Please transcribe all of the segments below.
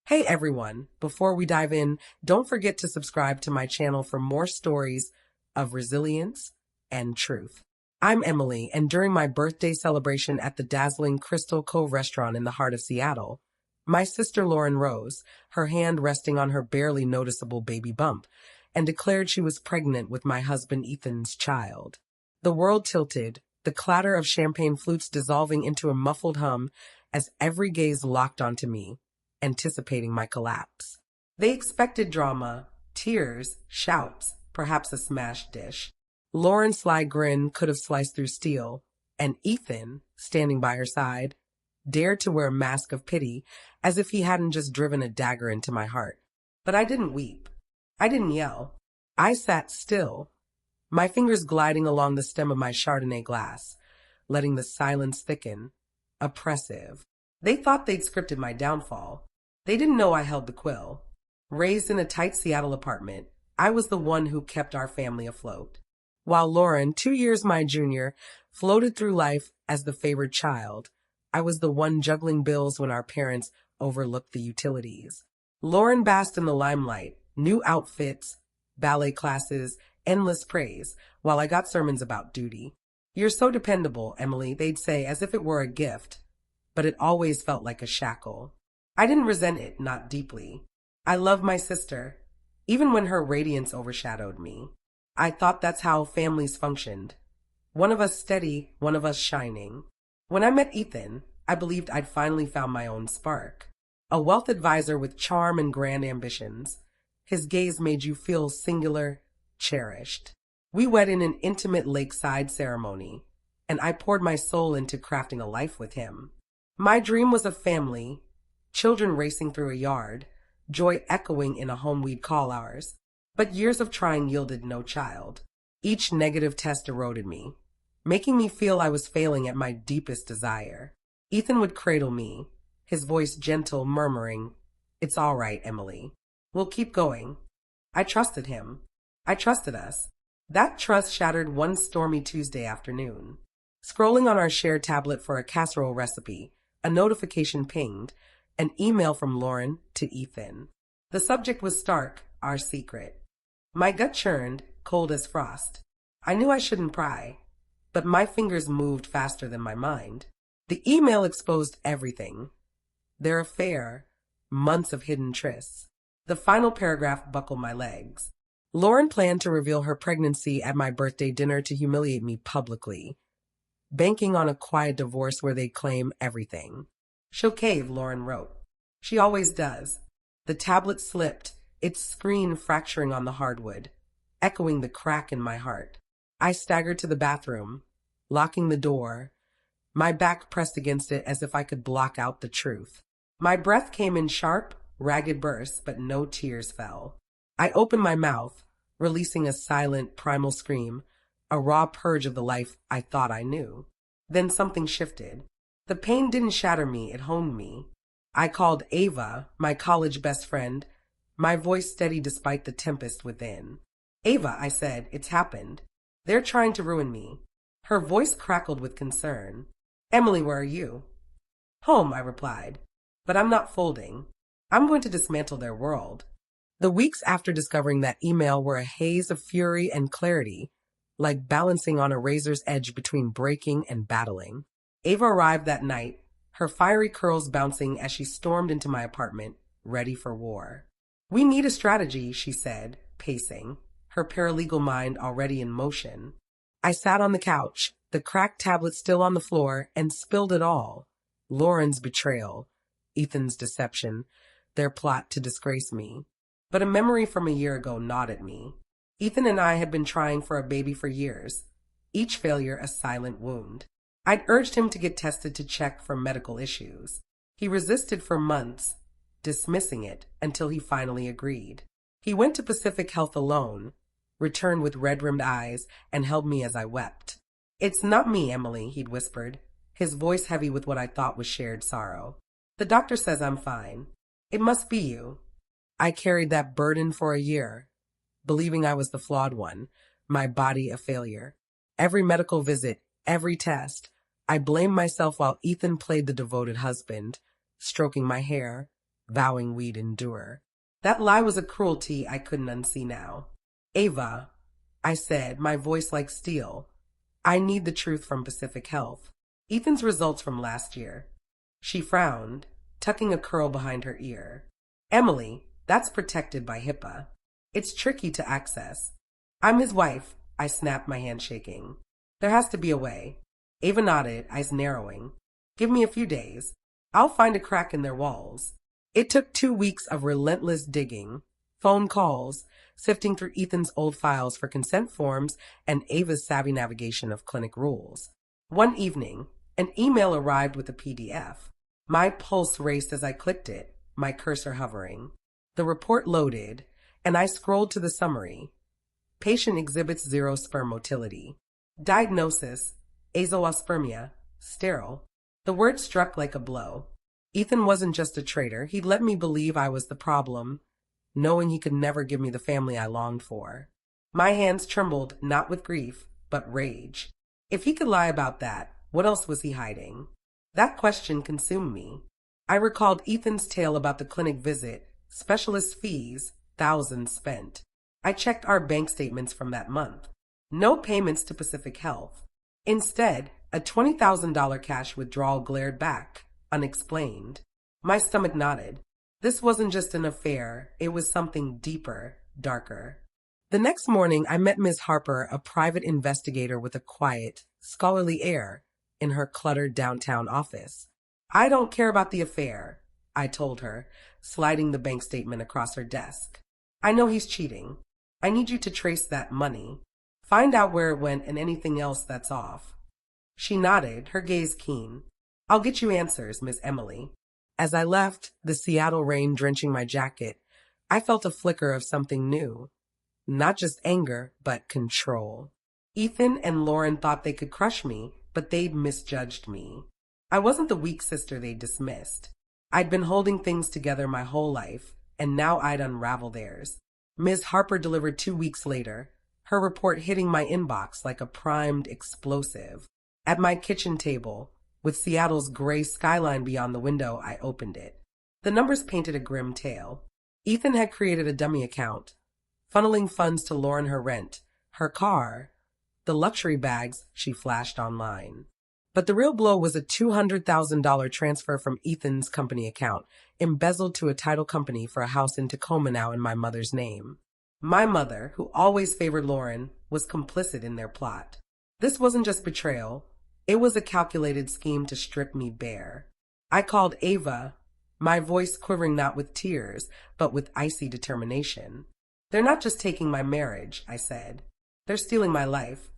Hey everyone, before we dive in, don't forget to subscribe to my channel for more stories of resilience and truth. I'm Emily, and during my birthday celebration at the dazzling Crystal Cove restaurant in the heart of Seattle, my sister Lauren rose, her hand resting on her barely noticeable baby bump, and declared she was pregnant with my husband Ethan's child. The world tilted, the clatter of champagne flutes dissolving into a muffled hum as every gaze locked onto me, anticipating my collapse. They expected drama, tears, shouts, perhaps a smashed dish. Lauren's sly grin could have sliced through steel, and Ethan, standing by her side, dared to wear a mask of pity as if he hadn't just driven a dagger into my heart. But I didn't weep. I didn't yell. I sat still, my fingers gliding along the stem of my Chardonnay glass, letting the silence thicken, oppressive. They thought they'd scripted my downfall. They didn't know I held the quill. Raised in a tight Seattle apartment, I was the one who kept our family afloat. While Lauren, 2 years my junior, floated through life as the favored child, I was the one juggling bills when our parents overlooked the utilities. Lauren basked in the limelight, new outfits, ballet classes, endless praise, while I got sermons about duty. "You're so dependable, Emily," they'd say as if it were a gift, but it always felt like a shackle. I didn't resent it, not deeply. I loved my sister, even when her radiance overshadowed me. I thought that's how families functioned. One of us steady, one of us shining. When I met Ethan, I believed I'd finally found my own spark. A wealth advisor with charm and grand ambitions. His gaze made you feel singular, cherished. We wed in an intimate lakeside ceremony, and I poured my soul into crafting a life with him. My dream was a family, children racing through a yard, joy echoing in a home we'd call ours. But years of trying yielded no child. Each negative test eroded me, making me feel I was failing at my deepest desire. Ethan would cradle me, his voice gentle, murmuring, "It's all right, Emily. We'll keep going." I trusted him. I trusted us. That trust shattered one stormy Tuesday afternoon. Scrolling on our shared tablet for a casserole recipe, a notification pinged, an email from Lauren to Ethan. The subject was stark, our secret. My gut churned, cold as frost. I knew I shouldn't pry, but my fingers moved faster than my mind. The email exposed everything. Their affair, months of hidden trysts. The final paragraph buckled my legs. Lauren planned to reveal her pregnancy at my birthday dinner to humiliate me publicly, banking on a quiet divorce where they claim everything. "She'll cave," Lauren wrote. She always does. The tablet slipped, its screen fracturing on the hardwood, echoing the crack in my heart. I staggered to the bathroom, locking the door, my back pressed against it as if I could block out the truth. My breath came in sharp, ragged bursts, but no tears fell. I opened my mouth, releasing a silent, primal scream, a raw purge of the life I thought I knew. Then something shifted. The pain didn't shatter me, it honed me. I called Ava, my college best friend, my voice steady despite the tempest within. "Ava," I said, "it's happened. They're trying to ruin me." Her voice crackled with concern. "Emily, where are you?" "Home," I replied. "But I'm not folding. I'm going to dismantle their world." The weeks after discovering that email were a haze of fury and clarity, like balancing on a razor's edge between breaking and battling. Ava arrived that night, her fiery curls bouncing as she stormed into my apartment, ready for war. "We need a strategy," she said, pacing, her paralegal mind already in motion. I sat on the couch, the cracked tablet still on the floor, and spilled it all. Lauren's betrayal, Ethan's deception, their plot to disgrace me. But a memory from a year ago gnawed at me. Ethan and I had been trying for a baby for years, each failure a silent wound. I'd urged him to get tested to check for medical issues. He resisted for months, dismissing it until he finally agreed. He went to Pacific Health alone, returned with red-rimmed eyes, and held me as I wept. "It's not me, Emily," he'd whispered, his voice heavy with what I thought was shared sorrow. "The doctor says I'm fine. It must be you." I carried that burden for a year, believing I was the flawed one, my body a failure. Every medical visit, every test, I blamed myself while Ethan played the devoted husband, stroking my hair, vowing we'd endure. That lie was a cruelty I couldn't unsee now. Ava, I said, my voice like steel, I need the truth from Pacific Health. Ethan's results from last year. She frowned, tucking a curl behind her ear. Emily, that's protected by HIPAA. It's tricky to access. I'm his wife, I snapped, my hand shaking. There has to be a way. Ava nodded, eyes narrowing. Give me a few days. I'll find a crack in their walls. It took 2 weeks of relentless digging, phone calls, sifting through Ethan's old files for consent forms, and Ava's savvy navigation of clinic rules. One evening, an email arrived with a PDF. My pulse raced as I clicked it, my cursor hovering. The report loaded, and I scrolled to the summary. Patient exhibits 0 sperm motility. Diagnosis, azoospermia, sterile. The word struck like a blow. Ethan wasn't just a traitor, he'd let me believe I was the problem, knowing he could never give me the family I longed for. My hands trembled, not with grief, but rage. If he could lie about that, what else was he hiding? That question consumed me. I recalled Ethan's tale about the clinic visit, specialist fees, thousands spent. I checked our bank statements from that month. No payments to Pacific Health. Instead, a $20,000 cash withdrawal glared back, unexplained. My stomach knotted. This wasn't just an affair, it was something deeper, darker. The next morning, I met Ms. Harper, a private investigator with a quiet, scholarly air, in her cluttered downtown office. I don't care about the affair, I told her, sliding the bank statement across her desk. I know he's cheating. I need you to trace that money. Find out where it went and anything else that's off. She nodded, her gaze keen. I'll get you answers, Miss Emily. As I left, the Seattle rain drenching my jacket, I felt a flicker of something new. Not just anger, but control. Ethan and Lauren thought they could crush me, but they'd misjudged me. I wasn't the weak sister they dismissed. I'd been holding things together my whole life, and now I'd unravel theirs. Ms. Harper delivered 2 weeks later, her report hitting my inbox like a primed explosive. At my kitchen table, with Seattle's gray skyline beyond the window, I opened it. The numbers painted a grim tale. Ethan had created a dummy account, funneling funds to Lauren her rent, her car, the luxury bags she flashed online. But the real blow was a $200,000 transfer from Ethan's company account, embezzled to a title company for a house in Tacoma now in my mother's name. My mother, who always favored Lauren, was complicit in their plot. This wasn't just betrayal. It was a calculated scheme to strip me bare. I called Ava, my voice quivering not with tears, but with icy determination. They're not just taking my marriage, I said. They're stealing my life.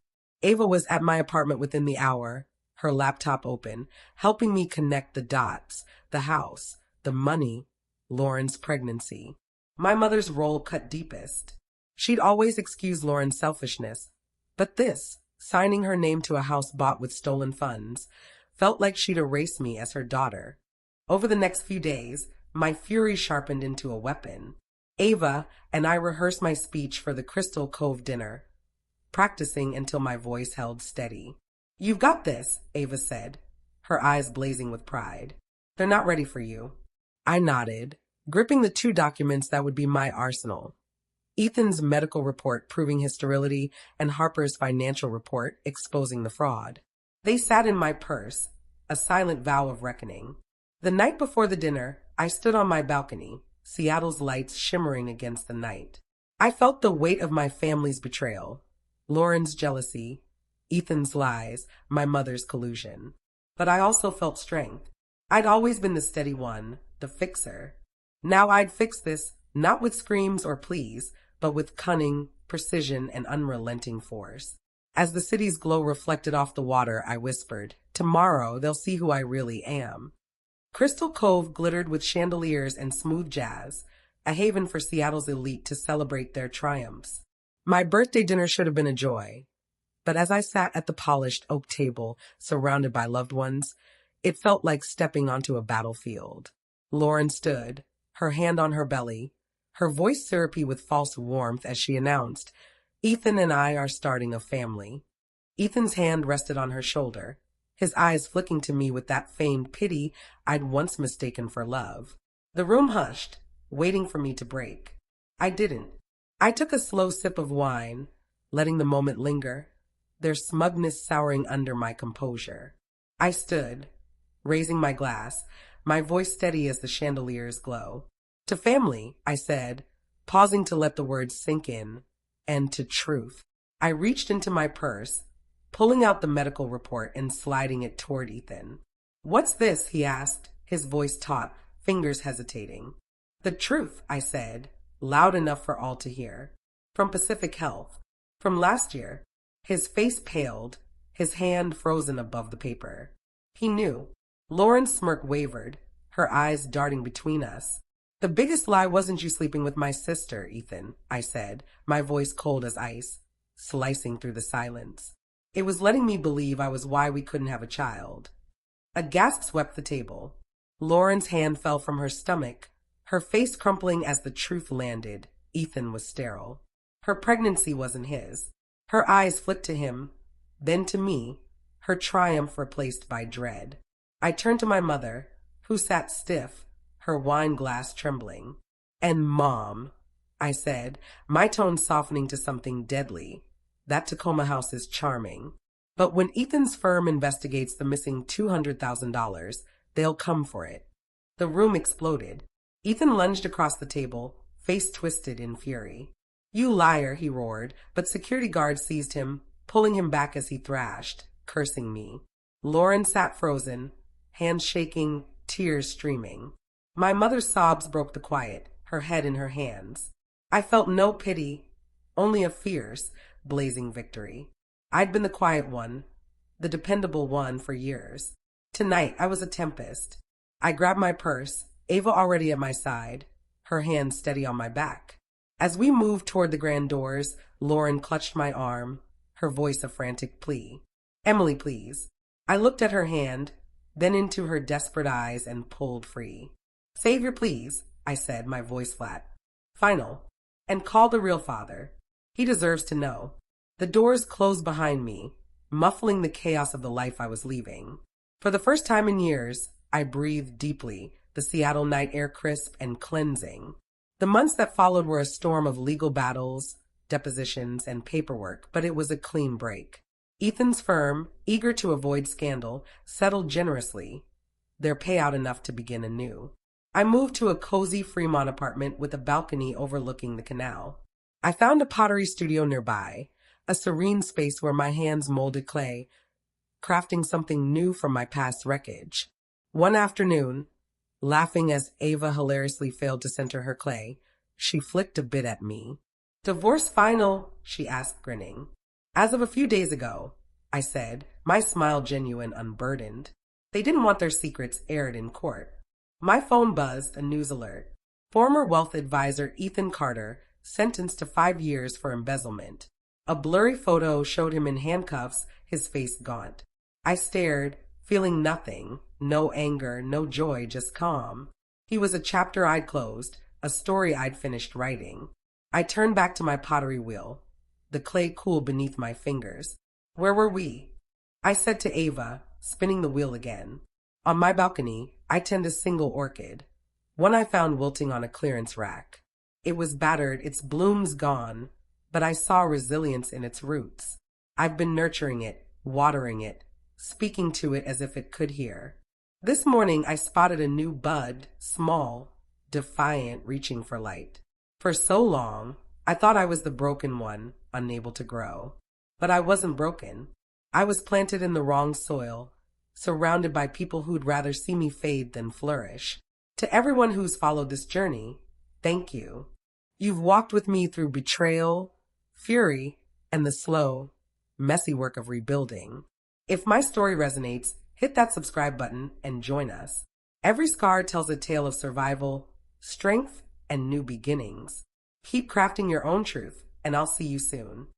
Ava was at my apartment within the hour, her laptop open, helping me connect the dots, the house, the money, Lauren's pregnancy. My mother's role cut deepest. She'd always excused Lauren's selfishness, but this, signing her name to a house bought with stolen funds, felt like she'd erase me as her daughter. Over the next few days, my fury sharpened into a weapon. Ava and I rehearsed my speech for the Crystal Cove dinner, practicing until my voice held steady. You've got this, Ava said, her eyes blazing with pride. They're not ready for you. I nodded, gripping the 2 documents that would be my arsenal. Ethan's medical report proving his sterility and Harper's financial report exposing the fraud. They sat in my purse, a silent vow of reckoning. The night before the dinner, I stood on my balcony, Seattle's lights shimmering against the night. I felt the weight of my family's betrayal, Lauren's jealousy, Ethan's lies, my mother's collusion. But I also felt strength. I'd always been the steady one, the fixer. Now I'd fix this, not with screams or pleas, but with cunning, precision, and unrelenting force. As the city's glow reflected off the water, I whispered, tomorrow they'll see who I really am. Crystal Cove glittered with chandeliers and smooth jazz, a haven for Seattle's elite to celebrate their triumphs. My birthday dinner should have been a joy, but as I sat at the polished oak table, surrounded by loved ones, it felt like stepping onto a battlefield. Lauren stood, her hand on her belly, her voice syrupy with false warmth as she announced, Ethan and I are starting a family. Ethan's hand rested on her shoulder, his eyes flicking to me with that feigned pity I'd once mistaken for love. The room hushed, waiting for me to break. I didn't. I took a slow sip of wine, letting the moment linger, their smugness souring under my composure. I stood, raising my glass, my voice steady as the chandelier's glow. To family, I said, pausing to let the words sink in, and to truth. I reached into my purse, pulling out the medical report and sliding it toward Ethan. "What's this?" he asked, his voice taut, fingers hesitating. "The truth," I said, loud enough for all to hear. "From Pacific Health. From last year." His face paled, his hand frozen above the paper. He knew. Lauren's smirk wavered, her eyes darting between us. "The biggest lie wasn't you sleeping with my sister, Ethan," I said, my voice cold as ice, slicing through the silence. "It was letting me believe I was why we couldn't have a child." A gasp swept the table. Lauren's hand fell from her stomach, her face crumpling as the truth landed. Ethan was sterile. Her pregnancy wasn't his. Her eyes flicked to him, then to me, her triumph replaced by dread. I turned to my mother, who sat stiff, her wine glass trembling. "And Mom," I said, my tone softening to something deadly. "That Tacoma house is charming. But when Ethan's firm investigates the missing $200,000, they'll come for it." The room exploded. Ethan lunged across the table, face twisted in fury. "You liar," he roared, but security guards seized him, pulling him back as he thrashed, cursing me. Lauren sat frozen, hands shaking, tears streaming. My mother's sobs broke the quiet, her head in her hands. I felt no pity, only a fierce, blazing victory. I'd been the quiet one, the dependable one for years. Tonight, I was a tempest. I grabbed my purse, Ava already at my side, her hand steady on my back. As we moved toward the grand doors, Lauren clutched my arm, her voice a frantic plea. "Emily, please." I looked at her hand, then into her desperate eyes and pulled free. "Savior, please," I said, my voice flat. "Final. And call the real father. He deserves to know." The doors closed behind me, muffling the chaos of the life I was leaving. For the first time in years, I breathed deeply, the Seattle night air crisp and cleansing. The months that followed were a storm of legal battles, depositions, and paperwork, but it was a clean break. Ethan's firm, eager to avoid scandal, settled generously, their payout enough to begin anew. I moved to a cozy Fremont apartment with a balcony overlooking the canal. I found a pottery studio nearby, a serene space where my hands molded clay, crafting something new from my past wreckage. One afternoon, laughing as Ava hilariously failed to center her clay, she flicked a bit at me. "Divorce final?" she asked, grinning. "As of a few days ago," I said, my smile genuine, unburdened. They didn't want their secrets aired in court. My phone buzzed, a news alert. Former wealth advisor Ethan Carter sentenced to 5 years for embezzlement. A blurry photo showed him in handcuffs, his face gaunt. I stared, feeling nothing, no anger, no joy, just calm. He was a chapter I'd closed, a story I'd finished writing. I turned back to my pottery wheel, the clay cool beneath my fingers. Where were we? I said to Ava, spinning the wheel again. On my balcony, I tend a single orchid, one I found wilting on a clearance rack. It was battered, its blooms gone, but I saw resilience in its roots. I've been nurturing it, watering it, speaking to it as if it could hear. This morning I spotted a new bud, small, defiant, reaching for light. For so long, I thought I was the broken one, unable to grow. But I wasn't broken. I was planted in the wrong soil, surrounded by people who'd rather see me fade than flourish. To everyone who's followed this journey, thank you. You've walked with me through betrayal, fury, and the slow, messy work of rebuilding. If my story resonates, hit that subscribe button and join us. Every scar tells a tale of survival, strength, and new beginnings. Keep crafting your own truth, and I'll see you soon.